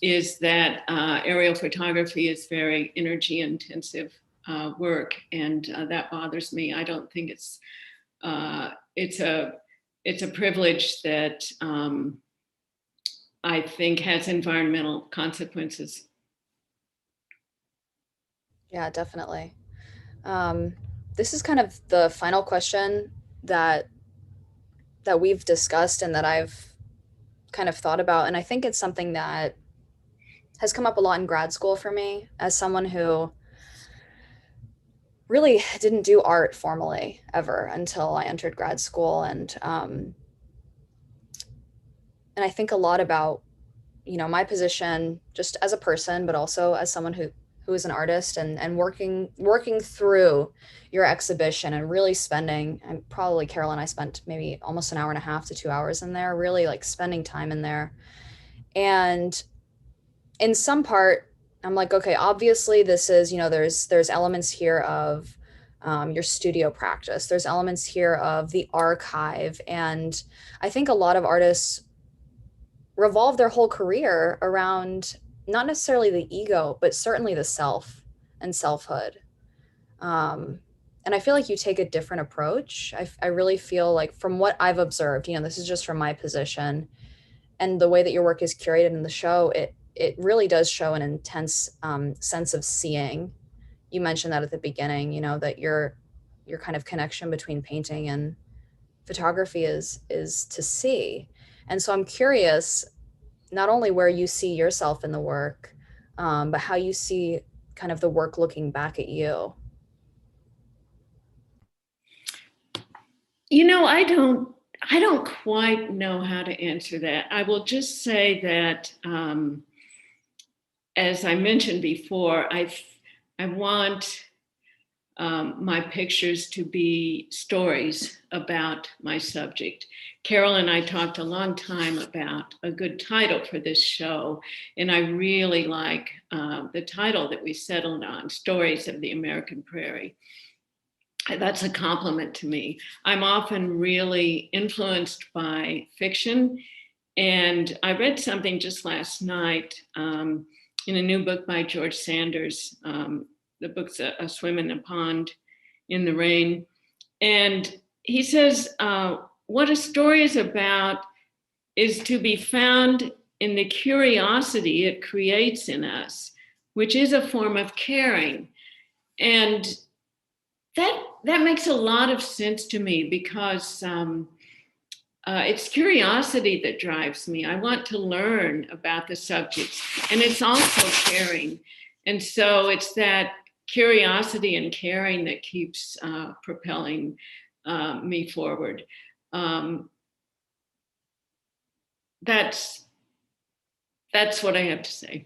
is that aerial photography is very energy intensive work, and that bothers me. I don't think it's a privilege that I think has environmental consequences. Yeah, definitely. This is kind of the final question that we've discussed and that I've kind of thought about. And I think it's something that has come up a lot in grad school for me as someone who really didn't do art formally ever until I entered grad school. And I think a lot about, you know, my position just as a person, but also as someone who is an artist, and working through your exhibition and really spending, and probably Carol and I spent maybe almost an hour and a half to 2 hours in there, really like spending time in there. And in some part, I'm like, okay, obviously this is, you know, there's elements here of your studio practice. There's elements here of the archive. And I think a lot of artists revolve their whole career around not necessarily the ego, but certainly the self and selfhood. And I feel like you take a different approach. I really feel like, from what I've observed, you know, this is just from my position, and the way that your work is curated in the show, it really does show an intense sense of seeing. You mentioned that at the beginning, you know, that you're your kind of connection between painting and photography is to see. And so I'm curious, not only where you see yourself in the work, but how you see kind of the work looking back at you. You know, I don't quite know how to answer that. I will just say that, as I mentioned before, I want my pictures to be stories about my subject. Carol and I talked a long time about a good title for this show, and I really like the title that we settled on, Stories of the American Prairie. That's a compliment to me. I'm often really influenced by fiction, and I read something just last night in a new book by George Sanders. The book's A Swim in the Pond in the Rain. And he says, what a story is about is to be found in the curiosity it creates in us, which is a form of caring. And that makes a lot of sense to me, because it's curiosity that drives me. I want to learn about the subjects, and it's also caring. And so it's that curiosity and caring that keeps propelling me forward. That's what I have to say.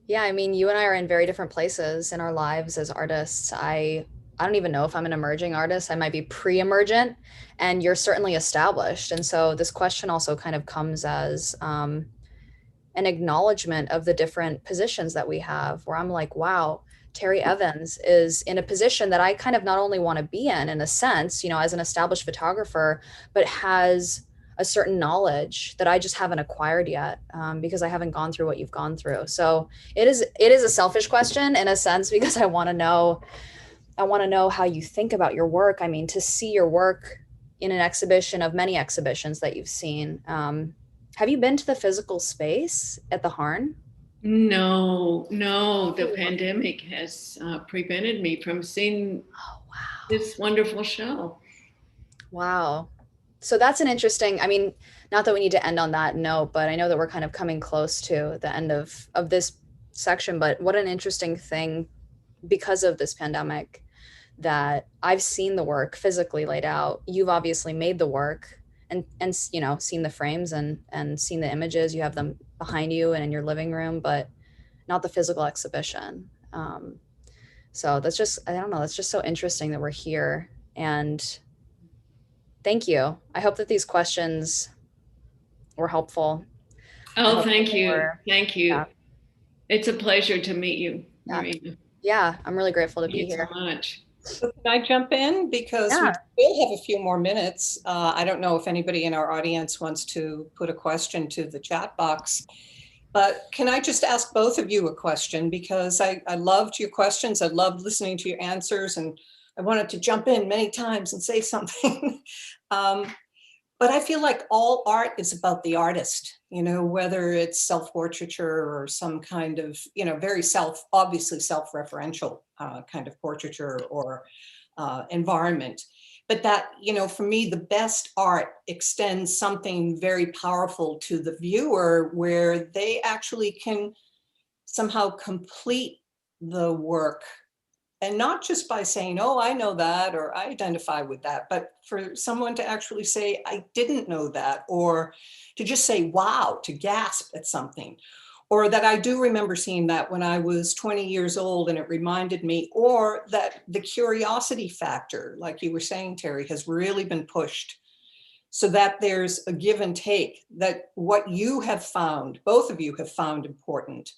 Yeah, I mean, you and I are in very different places in our lives as artists. I don't even know if I'm an emerging artist. I might be pre-emergent, and you're certainly established. And so this question also kind of comes as an acknowledgement of the different positions that we have, where I'm like, wow, Terry Evans is in a position that I kind of not only want to be in a sense, you know, as an established photographer, but has a certain knowledge that I just haven't acquired yet, because I haven't gone through what you've gone through. So it is a selfish question in a sense, because I want to know how you think about your work. I mean, to see your work in an exhibition of many exhibitions that you've seen. Have you been to the physical space at the Harn? No, the pandemic has prevented me from seeing this wonderful show. Wow. So that's an interesting, I mean, not that we need to end on that note, but I know that we're kind of coming close to the end of this section, but what an interesting thing, because of this pandemic, that I've seen the work physically laid out. You've obviously made the work and you know, seen the frames and seen the images. You have them behind you and in your living room, but not the physical exhibition. So that's just, I don't know, that's just so interesting that we're here. And thank you. I hope that these questions were helpful. Oh, thank you. Thank you. Yeah. It's a pleasure to meet you, Marina. Yeah, I'm really grateful to be here. Thank you so much. So can I jump in? Because we still have a few more minutes. I don't know if anybody in our audience wants to put a question to the chat box, but can I just ask both of you a question? Because I loved your questions. I loved listening to your answers, and I wanted to jump in many times and say something. But I feel like all art is about the artist, you know, whether it's self-portraiture or some kind of, you know, very obviously self-referential kind of portraiture or environment. But that, you know, for me, the best art extends something very powerful to the viewer, where they actually can somehow complete the work. And not just by saying, oh, I know that, or I identify with that, but for someone to actually say, I didn't know that, or to just say, wow, to gasp at something. Or that I do remember seeing that when I was 20 years old and it reminded me, or that the curiosity factor, like you were saying, Terry, has really been pushed, so that there's a give and take, that what you have found, both of you have found important,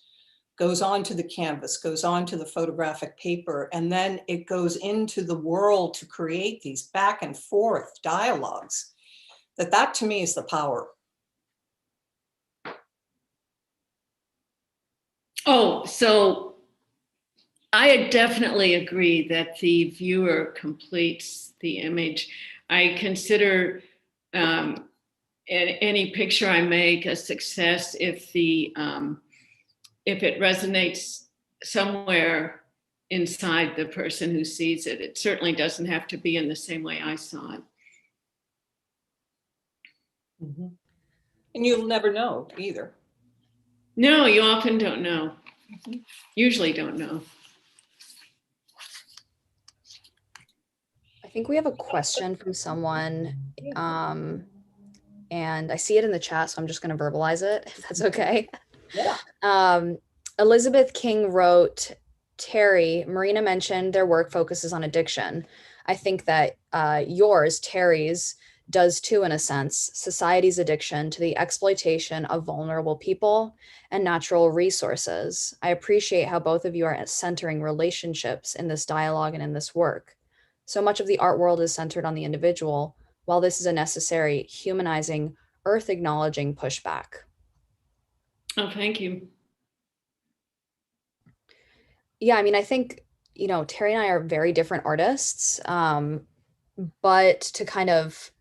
goes on to the canvas, goes on to the photographic paper, and then it goes into the world to create these back and forth dialogues. That to me is the power. Oh, so I definitely agree that the viewer completes the image. I consider any picture I make a success if it resonates somewhere inside the person who sees it. It certainly doesn't have to be in the same way I saw it. Mm-hmm. And you'll never know either. No, you often don't know. Usually don't know. I think we have a question from someone, and I see it in the chat, so I'm just going to verbalize it, if that's okay. Yeah. Elizabeth King wrote, Terry, Marina mentioned their work focuses on addiction. I think that yours, Terry's, does too, in a sense, society's addiction to the exploitation of vulnerable people and natural resources. I appreciate how both of you are centering relationships in this dialogue and in this work. So much of the art world is centered on the individual, while this is a necessary, humanizing, earth acknowledging pushback. Oh, thank you. Yeah, I mean, I think, you know, Terry and I are very different artists, but to kind of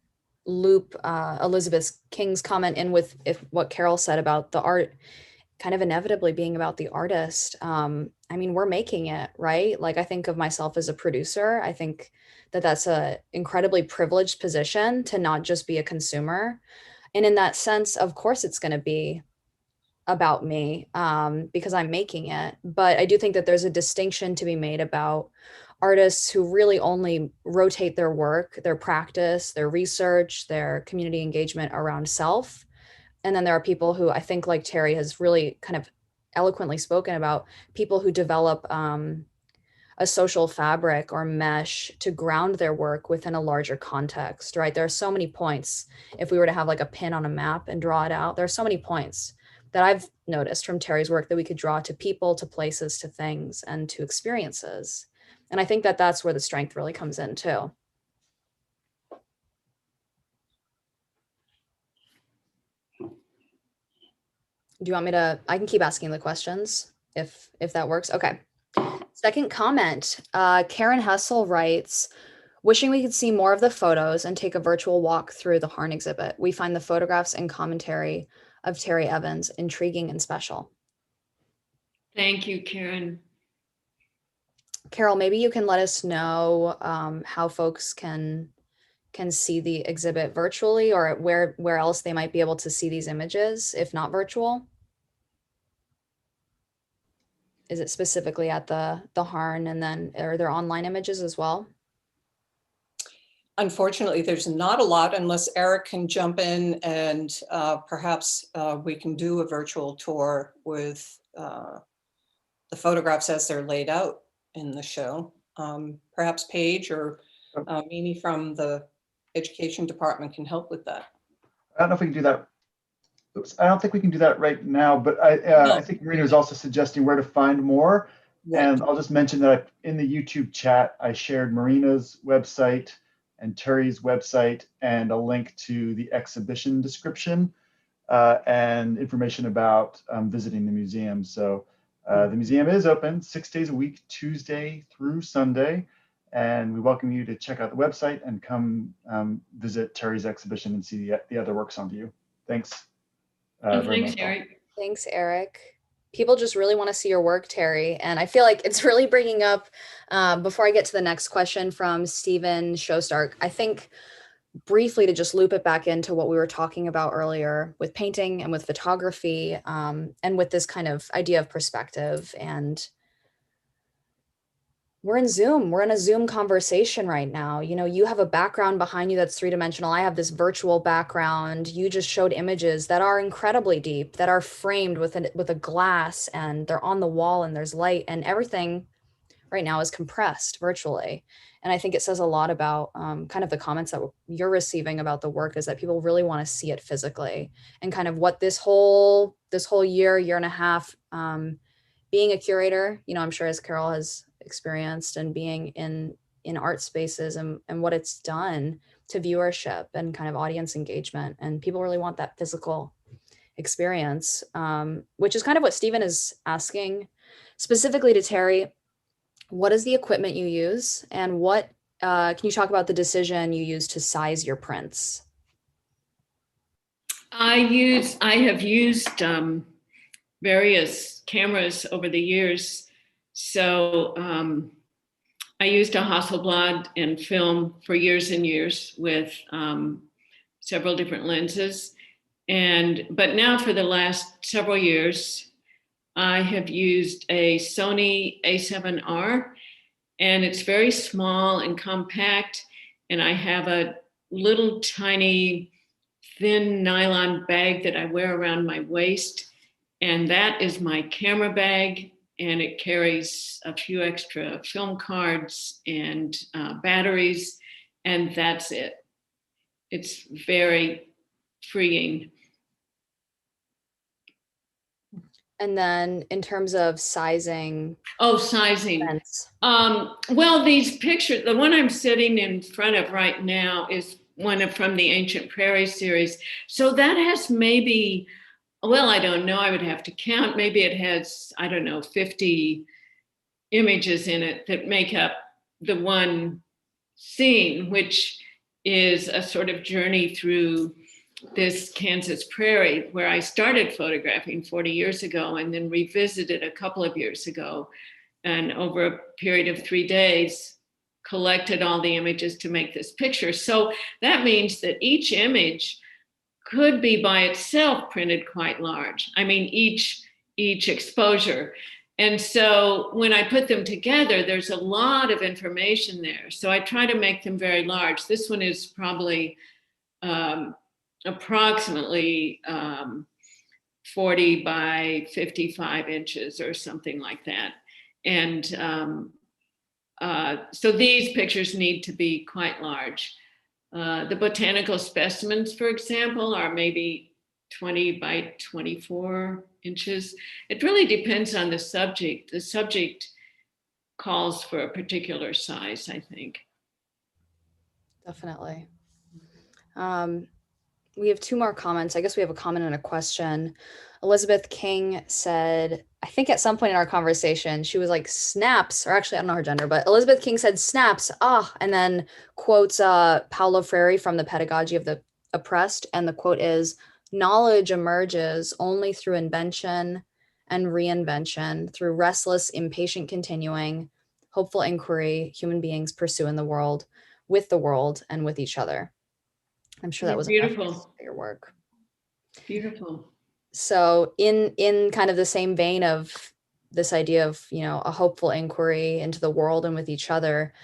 loop Elizabeth King's comment in with what Carol said about the art kind of inevitably being about the artist. I mean, we're making it, right? Like, I think of myself as a producer. I think that that's a incredibly privileged position to not just be a consumer. And in that sense, of course, it's going to be about me because I'm making it. But I do think that there's a distinction to be made about artists who really only rotate their work, their practice, their research, their community engagement around self. And then there are people who I think, like Terry has really kind of eloquently spoken about, people who develop a social fabric or mesh to ground their work within a larger context, right? There are so many points. If we were to have like a pin on a map and draw it out, there are so many points that I've noticed from Terry's work that we could draw to people, to places, to things, and to experiences. And I think that that's where the strength really comes in too. Do you want me to, I can keep asking the questions if that works. Okay. Second comment, Karen Hessel writes, wishing we could see more of the photos and take a virtual walk through the Harn exhibit. We find the photographs and commentary of Terry Evans intriguing and special. Thank you, Karen. Carol, maybe you can let us know how folks can see the exhibit virtually, or where else they might be able to see these images, if not virtual. Is it specifically at the Harn, and then are there online images as well? Unfortunately, there's not a lot unless Eric can jump in and perhaps we can do a virtual tour with the photographs as they're laid out in the show. Perhaps Paige or Mimi from the education department can help with that. I don't know if we can do that. Oops, I don't think we can do that right now, but I think Marina was also suggesting where to find more. Right. And I'll just mention that in the YouTube chat, I shared Marina's website and Terry's website and a link to the exhibition description and information about visiting the museum. So the museum is open 6 days a week, Tuesday through Sunday. And we welcome you to check out the website and come visit Terry's exhibition and see the other works on view. Thanks. Thanks, Eric. Thanks, Eric. People just really want to see your work, Terry. And I feel like it's really bringing up, before I get to the next question from Stephen Showstark, I think briefly to just loop it back into what we were talking about earlier with painting and with photography, and with this kind of idea of perspective. And we're in Zoom. We're in a Zoom conversation right now. You know, you have a background behind you that's three-dimensional. I have this virtual background. You just showed images that are incredibly deep, that are framed with a glass, and they're on the wall and there's light, and everything right now is compressed virtually. And I think it says a lot about kind of the comments that you're receiving about the work, is that people really want to see it physically, and kind of what this whole year and a half, being a curator, you know, I'm sure as Carol has experienced, and being in art spaces and what it's done to viewership and kind of audience engagement. And people really want that physical experience, which is kind of what Stephen is asking specifically to Terry. What is the equipment you use, and what can you talk about the decision you use to size your prints? I have used various cameras over the years. So I used a Hasselblad and film for years and years with several different lenses. But now for the last several years, I have used a Sony A7R, and it's very small and compact. And I have a little tiny thin nylon bag that I wear around my waist. And that is my camera bag. And it carries a few extra film cards and batteries. And that's it. It's very freeing. And then in terms of sizing. Oh, sizing. Sense. Well, these pictures, the one I'm sitting in front of right now is one from the Ancient Prairie series. So that has maybe, well, I don't know, I would have to count. Maybe it has, I don't know, 50 images in it that make up the one scene, which is a sort of journey through this Kansas prairie where I started photographing 40 years ago and then revisited a couple of years ago, and over a period of 3 days collected all the images to make this picture. So that means that each image could be by itself printed quite large. I mean, each exposure. And so when I put them together, there's a lot of information there. So I try to make them very large. This one is probably approximately 40 by 55 inches or something like that. And so these pictures need to be quite large. The botanical specimens, for example, are maybe 20 by 24 inches. It really depends on the subject. The subject calls for a particular size, I think. Definitely. We have 2 more comments. I guess we have a comment and a question. Elizabeth King said, I think at some point in our conversation, she was like, snaps, or actually, I don't know her gender, but Elizabeth King said, snaps, and then quotes Paulo Freire from The Pedagogy of the Oppressed. And the quote is, knowledge emerges only through invention and reinvention, through restless, impatient continuing, hopeful inquiry human beings pursue in the world, with the world, and with each other. I'm sure that was beautiful. Your work. Beautiful. So in kind of the same vein of this idea of, you know, a hopeful inquiry into the world and with each other,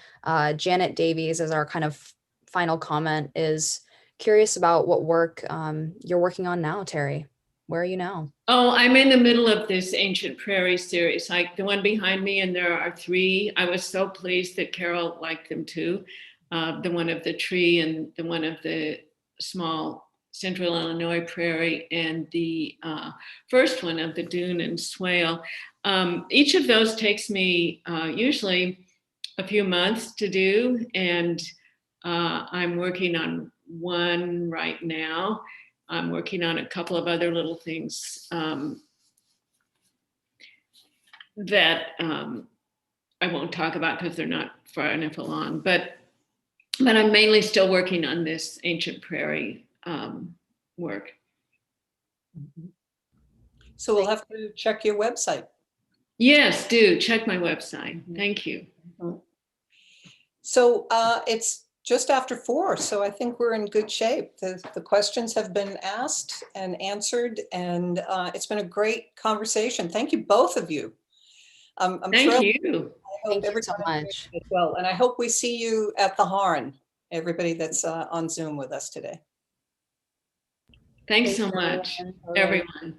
Janet Davies, as our kind of final comment, is curious about what work you're working on now, Terry. Where are you now? Oh, I'm in the middle of this Ancient Prairie series, like the one behind me, and there are 3. I was so pleased that Carol liked them too. The one of the tree and the one of the small Central Illinois prairie, and the first one of the dune and swale. Each of those takes me usually a few months to do, and I'm working on one right now. I'm working on a couple of other little things that I won't talk about because they're not far enough along, but I'm mainly still working on this Ancient Prairie work. So we'll have to check your website. Yes, do check my website. Thank you. So it's just after 4, so I think we're in good shape. The questions have been asked and answered, and it's been a great conversation. Thank you, both of you. I'm Thank thrilled. you. Thank you so much. As well, and I hope we see you at the Harn, everybody that's on Zoom with us today. Thanks so much, everyone.